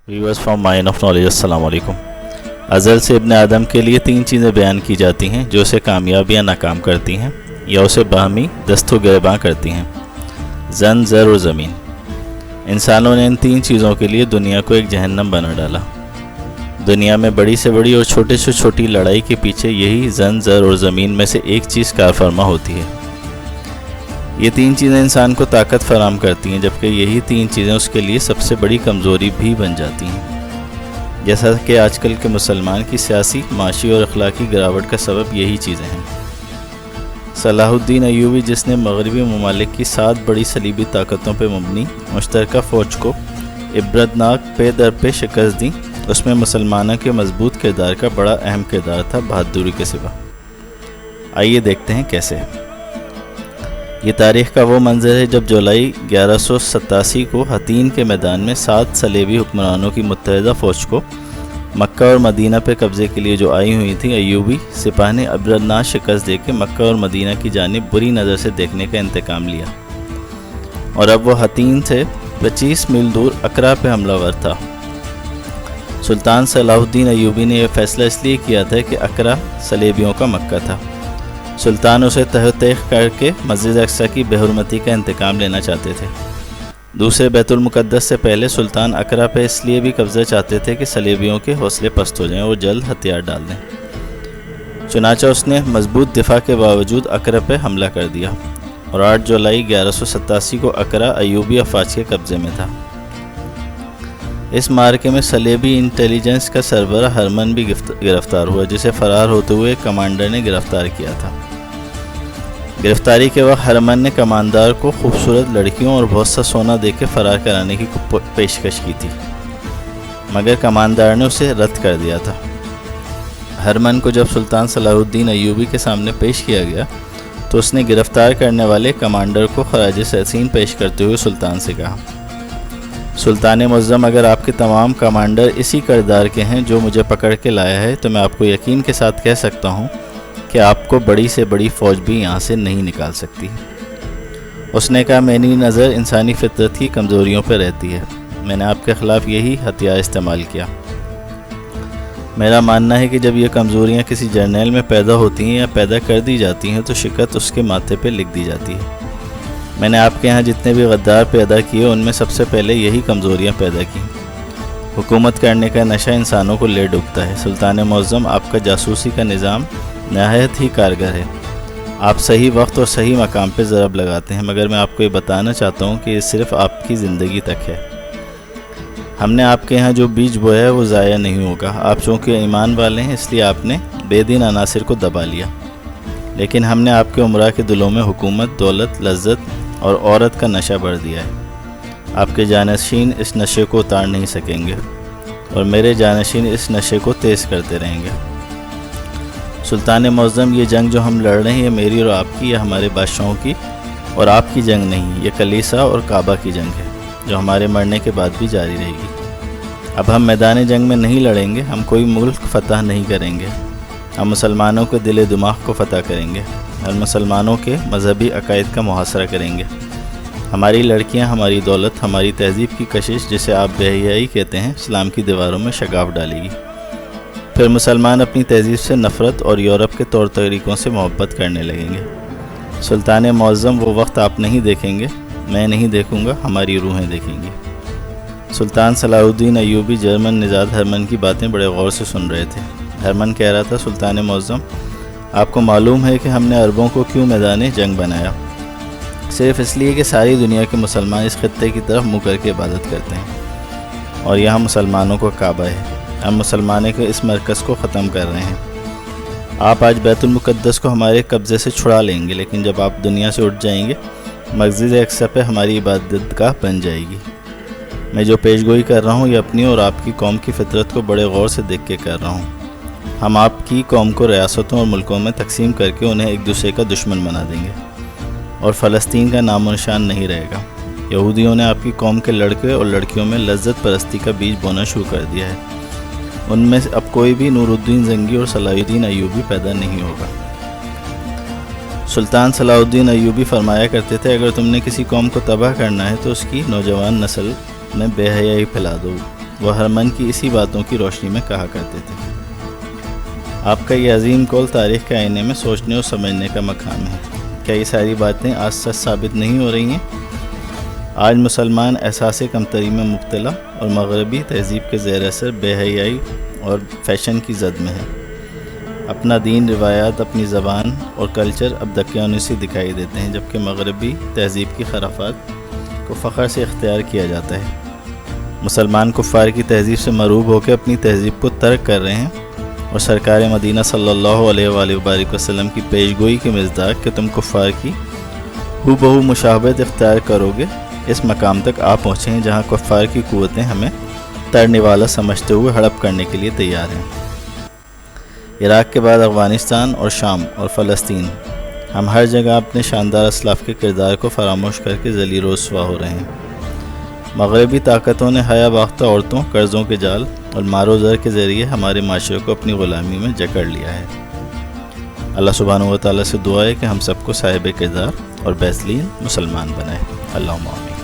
Viewers from mine of knowledge, अस्सलाम वालेकुम। अज़ल से इब्न आदम के लिए 3 चीज़ें बयान की जाती हैं जो उसे कामयाब या नाकाम करती हैं या उसे बाहमी दस्तो गिरबां करती हैं। ज़न, ज़र और ज़मीन। इंसानों ने इन 3 चीज़ों के लिए दुनिया को एक जहन्नम बना डाला। दुनिया में बड़ी से बड़ी और छोटे से छोटी लड़ाई के पीछे यही ज़न, ज़र और ज़मीन में से एक चीज़ कारफरमा होती है। ये 3 चीज़ें इंसान को ताकत फराहम करती हैं, जबकि यही 3 चीज़ें उसके लिए सबसे बड़ी कमज़ोरी भी बन जाती हैं। जैसा कि आजकल के मुसलमान की सियासी, माशी और अखलाकी गिरावट का सबब यही चीज़ें हैं। सलाहुद्दीन अय्यूबी, जिसने मगरबी ममालिक की 7 बड़ी सलीबी ताकतों पर मबनी मुश्तरका फ़ौज को इबरतनाक पे दर पे शिकस्त दी, उसमें मुसलमानों के मजबूत किरदार का बड़ा अहम किरदार था, बहादुरी के सिवा। आइए देखते हैं कैसे। ये तारीख़ का वो मंज़र है जब जुलाई 1187 को हतीन के मैदान में 7 सलेबी हुक्मरानों की मुत्तहिदा फ़ौज को मक्का और मदीना पर कब्ज़े के लिए जो आई हुई थी, अय्यूबी सिपाह ने इबरतनाक शिकस्त दे के मक्का और मदीना की जानिब बुरी नज़र से देखने का इंतकाम लिया, और अब वो हतीन से 25 मील दूर अकरा पे हमलावर था। सुल्तान सलाहुद्दीन अय्यूबी ने यह फ़ैसला इसलिए किया था कि अकरा सलेबियों का मक्का था। सुल्तान उसे तहत करके मस्जिद अक्सा की बेहुरमती का इंतकाम लेना चाहते थे। दूसरे बैतुल मुक़द्दस से पहले सुल्तान अकरा पे इसलिए भी कब्ज़ा चाहते थे कि सलेबियों के हौसले पस्त हो जाएं और जल्द हथियार डाल दें। चुनाचा उसने मजबूत दिफा के बावजूद अकरा पे हमला कर दिया, और 8 जुलाई 1187 को अकरा अय्यूबी अफवाज के कब्ज़े में था। इस मार्के में सलेबी इंटेलिजेंस का सरबराह हरमन भी गिरफ्तार हुआ, जिसे फ़रार होते हुए कमांडर ने गिरफ़्तार किया था। गिरफ्तारी के वक्त हरमन ने कमांडर को खूबसूरत लड़कियों और बहुत सा सोना देकर फ़रार कराने की पेशकश की थी, मगर कमांडर ने उसे रद्द कर दिया था। हरमन को जब सुल्तान सलाहुद्दीन अय्यूबी के सामने पेश किया गया तो उसने गिरफ़्तार करने वाले कमांडर को खराज तहसीन पेश करते हुए सुल्तान से कहा, सुल्तान मुअज़्ज़म, अगर आपके तमाम कमांडर इसी किरदार के हैं जो मुझे पकड़ के लाया है, तो मैं आपको यकीन के साथ कह सकता हूँ कि आपको बड़ी से बड़ी फ़ौज भी यहाँ से नहीं निकाल सकती। उसने कहा, मेरी नज़र इंसानी फितरत की कमज़ोरियों पर रहती है। मैंने आपके ख़िलाफ़ यही हथियार इस्तेमाल किया। मेरा मानना है कि जब ये कमज़ोरियाँ किसी जर्नल में पैदा होती हैं या पैदा कर दी जाती हैं तो शिकस्त उसके माथे पर लिख दी जाती है। मैंने आपके यहाँ जितने भी गद्दार पैदा किए, उनमें सबसे पहले यही कमज़ोरियाँ पैदा की। हुकूमत करने का नशा इंसानों को ले डूबता है। सुल्तान मुअज़्ज़म, आपका जासूसी का निज़ाम नहायत ही कारगर है। आप सही वक्त और सही मकाम पर ज़रब लगाते हैं, मगर मैं आपको ये बताना चाहता हूँ कि ये सिर्फ़ आपकी ज़िंदगी तक है। हमने आपके यहाँ जो बीज बोया है वो ज़ाया नहीं होगा। आप चूँकि ईमान वाले हैं इसलिए आपने बेदीन अनासिर को दबा लिया, लेकिन हमने आपके उमरा के दिलों में हुकूमत, दौलत, लज्जत और औरत का नशा भर दिया है। आपके जानशीन इस नशे को उतार नहीं सकेंगे, और मेरे जानशीन इस नशे को तेज़ करते रहेंगे। सुल्तान मुअज़्ज़म, ये जंग जो हम लड़ रहे हैं, ये मेरी और आपकी या हमारे बादशाहों की और आपकी जंग नहीं, ये कलीसा और काबा की जंग है, जो हमारे मरने के बाद भी जारी रहेगी। अब हम मैदान जंग में नहीं लड़ेंगे, हम कोई मुल्क फ़तह नहीं करेंगे, हम मुसलमानों के दिल दिमाग को फ़तह करेंगे और मुसलमानों के मजहबी अकायद का मुहासरा करेंगे। हमारी लड़कियां, हमारी दौलत, हमारी तहज़ीब की कशिश, जिसे आप बेहयाई कहते हैं, इस्लाम की दीवारों में शगाफ डालेगी। फिर मुसलमान अपनी तहज़ीब से नफ़रत और यूरोप के तौर तरीक़ों से मोहब्बत करने लगेंगे। सुल्तान मुअज़्ज़म, वो वक्त आप नहीं देखेंगे, मैं नहीं देखूँगा, हमारी रूहें देखेंगी। सुल्तान सलाहुद्दीन अय्यूबी जर्मन निज़ाद हरमन की बातें बड़े गौर से सुन रहे थे। हरमन कह रहा था, सुल्तान मुअज़्ज़म, आपको मालूम है कि हमने अरबों को क्यों मैदान जंग बनाया? सिर्फ़ इसलिए कि सारी दुनिया के मुसलमान इस खत्ते की तरफ मुँह करके इबादत करते हैं, और यहाँ मुसलमानों का काबा है। हम मुसलमानों के इस मरकज़ को ख़त्म कर रहे हैं। आप आज बैतुल मुक़द्दस को हमारे कब्ज़े से छुड़ा लेंगे, लेकिन जब आप दुनिया से उठ जाएंगे, मस्जिद अक्सा पे हमारी इबादत गाह बन जाएगी। मैं जो पेशगोई कर रहा हूँ ये अपनी और आपकी कौम की फितरत को बड़े गौर से देख के कर रहा हूँ। हम आपकी कौम को रियासतों और मुल्कों में तकसीम करके उन्हें एक दूसरे का दुश्मन बना देंगे, और फ़लस्तीन का नामो निशान नहीं रहेगा। यहूदियों ने आपकी कौम के लड़के और लड़कियों में लज्जत परस्ती का बीज बोना शुरू कर दिया है। उनमें से अब कोई भी नूरुद्दीन ज़ंगी और सलाहुद्दीन अय्यूबी पैदा नहीं होगा। सुल्तान सलाहुद्दीन अय्यूबी फरमाया करते थे, अगर तुमने किसी कौम को तबाह करना है तो उसकी नौजवान नस्ल में बेहयाई फैला दो, وہ ہر من کی اسی باتوں کی روشنی میں کہا کرتے تھے۔ آپ کا یہ عظیم قول تاریخ کے آئینے میں سوچنے اور سمجھنے کا مقام ہے۔ کیا یہ ساری باتیں آج سچ ثابت نہیں ہو رہی ہیں؟ آج مسلمان احساس کمتری میں مبتلا اور مغربی تہذیب کے زیر اثر بے حیائی اور فیشن کی زد میں ہے۔ اپنا دین، روایات، اپنی زبان اور کلچر اب دقیانوسی دکھائی دیتے ہیں، جبکہ مغربی تہذیب کی خرافات کو فخر سے اختیار کیا جاتا ہے۔ مسلمان کفار کی تہذیب سے مروب ہو کے اپنی تہذیب کو ترک کر رہے ہیں، اور سرکار مدینہ صلی اللہ علیہ وآلہ وبارک وسلم کی پیشگوئی کے مصداق کہ تم کفار کی ہو بہو مشابہت اختیار کرو گے، اس مقام تک آپ پہنچے ہیں جہاں کفار کی قوتیں ہمیں ترنے والا سمجھتے ہوئے ہڑپ کرنے کے لیے تیار ہیں۔ عراق کے بعد افغانستان اور شام اور فلسطین، ہم ہر جگہ اپنے شاندار اسلاف کے کردار کو فراموش کر کے ذلیل و رسوا ہو رہے ہیں۔ مغربی طاقتوں نے حیا باختہ عورتوں، قرضوں کے جال اور مار و زر کے ذریعے ہمارے معاشرے کو اپنی غلامی میں جکڑ لیا ہے۔ اللہ سبحانہ و تعالیٰ سے دعا ہے کہ ہم سب کو صاحب کردار اور بہترین مسلمان بنائے۔ اللہم آمین۔